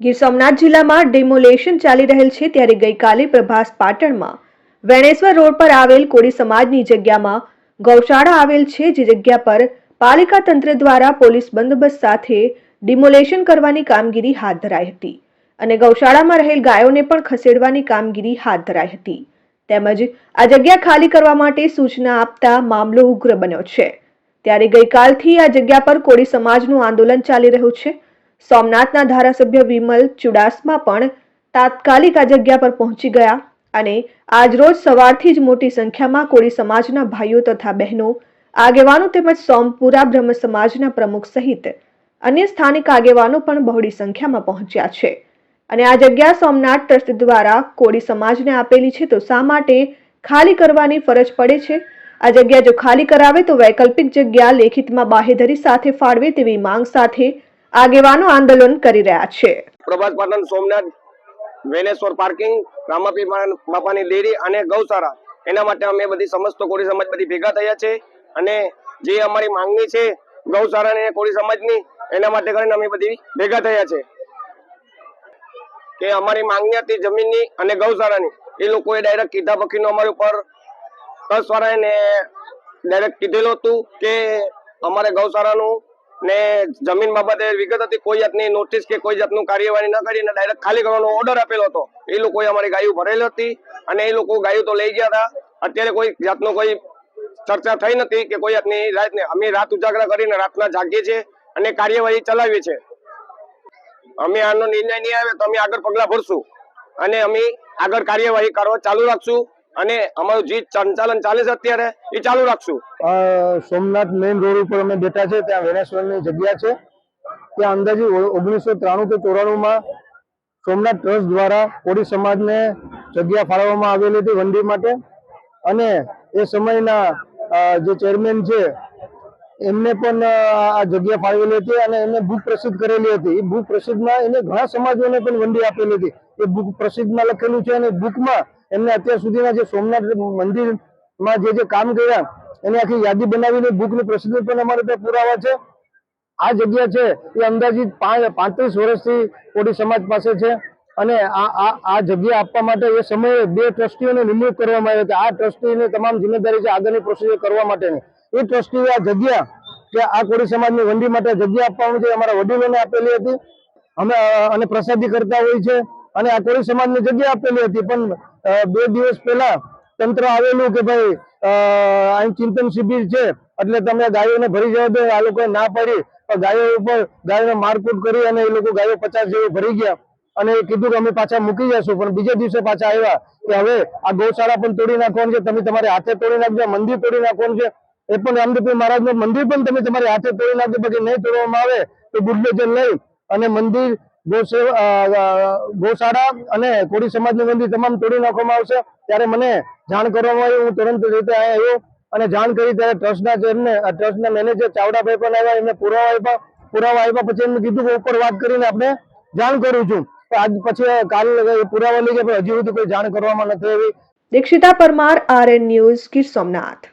ગીર સોમનાથ જિલ્લામાં ડિમોલેશન ચાલી રહેલ છે ત્યારે ગઈકાલે પ્રભાસ પાટણમાં વેણેશ્વર રોડ પર આવેલ કોળી સમાજની જગ્યામાં ગૌશાળા આવેલ છે, જે જગ્યા પર પાલિકા તંત્ર દ્વારા પોલીસ બંદોબસ્ત સાથે ડિમોલેશન કરવાની કામગીરી હાથ ધરાઈ હતી અને ગૌશાળામાં રહેલ ગાયોને પણ ખસેડવાની કામગીરી હાથ ધરાઈ હતી તેમજ આ જગ્યા ખાલી કરવા માટે સૂચના આપતા મામલો ઉગ્ર બન્યો છે। ત્યારે ગઈકાલથી આ જગ્યા પર કોળી સમાજનું આંદોલન ચાલી રહ્યું છે। સોમનાથના ધારાસભ્ય વિમલ ચુડાસમા પણ તાત્કાલિક આ જગ્યા પર પહોંચી ગયા અને આજરોજ સવારથી જ મોટી સંખ્યામાં કોળી સમાજના ભાઈઓ તથા બહેનો, આગેવાનો તેમજ સોમપુરા બ્રહ્મ સમાજના પ્રમુખ સહિત અન્ય સ્થાનિક આગેવાનો પણ બહોળી સંખ્યામાં પહોંચ્યા છે અને આ જગ્યા સોમનાથ ટ્રસ્ટ દ્વારા કોળી સમાજને આપેલી છે, તો શા માટે ખાલી કરવાની ફરજ પડે છે? આ જગ્યા જો ખાલી કરાવે તો વૈકલ્પિક જગ્યા લેખિતમાં બાહેધરી સાથે ફાળવે તેવી માંગ સાથે આગેવાનો આંદોલન કરી રહ્યા છે। પ્રભાસ પાટણ સોમનાથ વેનેશ્વર પાર્કિંગ રામાપી બાપાની ડેરી અને ગૌશાળા એના માટે અમે બધી સમસ્ત કોળી સમાજ બધી ભેગા થયા છે અને જે અમારી માંગણી છે ગૌશાળા અને કોળી સમાજની એના માટે કરીને અમે બધી ભેગા થયા છે કે અમારી માંગણી હતી જમીનની અને ગૌશાળાની। એ લોકોએ ડાયરેક્ટ કીધા પકીનો અમારી ઉપર કસવાળાને ડાયરેક્ટ કીધેલું હતું કે અમારે ગૌશાળાનું ને જમીન બાબતે વિગત હતી, કોઈ જાતની નોટિસ કે કોઈ જાતનું કાર્યવાહી ન કરીને ડાયરેક્ટ ખાલી કરવાનો ઓર્ડર આપેલો હતો। એ લોકોએ અમારી ગાયું ભરેલી હતી અને એ લોકો ગાયું તો લઈ ગયા હતા। અત્યારે કોઈ જાતનો કોઈ ચર્ચા થઈ નથી કે કોઈ જાતની રાતને અમે રાત ઉજાગરા કરીને રાતના જાગીએ છીએ અને કાર્યવાહી ચલાવીએ છીએ। અમે આનો નિર્ણય નહીં આવે તો અમે આગળ પગલા ભરશું અને અમે આગળ કાર્યવાહી કરવા ચાલુ રાખશું અને અમારું જે સંચાલન ચાલે છે અત્યારે એ ચાલુ રાખશું। સોમનાથ મેઇન રોડ ઉપર અમે બેઠા છે, ત્યાં વેણેશ્વરની જગ્યા છે। ત્યાં અંદાજે 1993 કે 94 સોમનાથ ટ્રસ્ટ દ્વારા કોળી સમાજને જગ્યા ફાળવવામાં આવેલી હતી વંડી માટે અને એ સમયના જે ચેરમેન છે એમને પણ આ જગ્યા ફાળવેલી હતી અને એમને બુક પ્રસિદ્ધ કરેલી હતી। એ બુક પ્રસિદ્ધમાં એને ઘણા સમાજોને પણ વંડી આપેલી હતી। એ બુક પ્રસિદ્ધમાં લખેલું છે અને બુકમાં એમને અત્યાર સુધીના જે સોમનાથ મંદિરમાં જે કામ કર્યા એની આખી યાદી બનાવીને બુકની પ્રસિદ્ધ પણ અમારે ત્યાં પુરાવા છે। આ જગ્યા છે એ અંદાજિત 35 વર્ષથી કોળી સમાજ પાસે છે અને આ જગ્યા આપવા માટે એ સમયે 2 ટ્રસ્ટીઓને નિમણૂક કરવામાં આવી હતી। આ ટ્રસ્ટીની તમામ જિમ્મેદારી છે આગળની પ્રોસિજર કરવા માટેની। એ ટ્રસ્ટીએ આ જગ્યા કે આ કોળી સમાજની વંડી માટે જગ્યા આપવાનું છે અમારા વડીલોને આપેલી હતી અમે અને પ્રસાદી કરતા હોય છે અને આ કોળી સમાજને જગ્યા આપેલી હતી। પણ 2 દિવસ પહેલા તંત્ર આવેલું કે ભાઈ અહીં ચિંતન શિબિર છે એટલે તમે ગાયોને ભરી જવા દો। આ લોકોએ ના પાડી, ગાયો ઉપર ગાયોને મારકૂટ કરી અને એ લોકો ગાયો 50 જેવી ભરી ગયા અને કીધું કે અમે પાછા મૂકી જશું। પણ બીજા દિવસે પાછા આવ્યા કે હવે આ ગૌશાળા પણ તોડી નાખવાનું છે, તમે તમારે હાથે તોડી નાખજો, મંદિર તોડી નાખવાનું છે। એ પણ રામદેવપીર મહારાજનું મંદિર પણ તમે તમારે હાથે તોડી નાખજો, બાકી નહીં તોડવામાં આવે તો બુલડોઝર લઈ અને મંદિર ગૌશાળા અને કોળી સમાજની મંદિર તમામ તોડી નાખવામાં આવશે। ત્યારે મને જાણ કરવામાં આવી, હું તુરંત રીતે આવ્યો અને જાણ કરી ત્યારે ટ્રસ્ટના ચેરમેન, ટ્રસ્ટના મેનેજર ચાવડાભાઈ પણ આવ્યા, એમને પુરાવા આપ્યા પછી એમને કીધું કે ઉપર વાત કરીને આપણે જાણ કરું છું। તો આજ પછી કાલ પુરાવા લઈ ગયા, હજી સુધી કોઈ જાણ કરવામાં નથી આવી। Dikshita Parmar, RN news, Gir Somnath.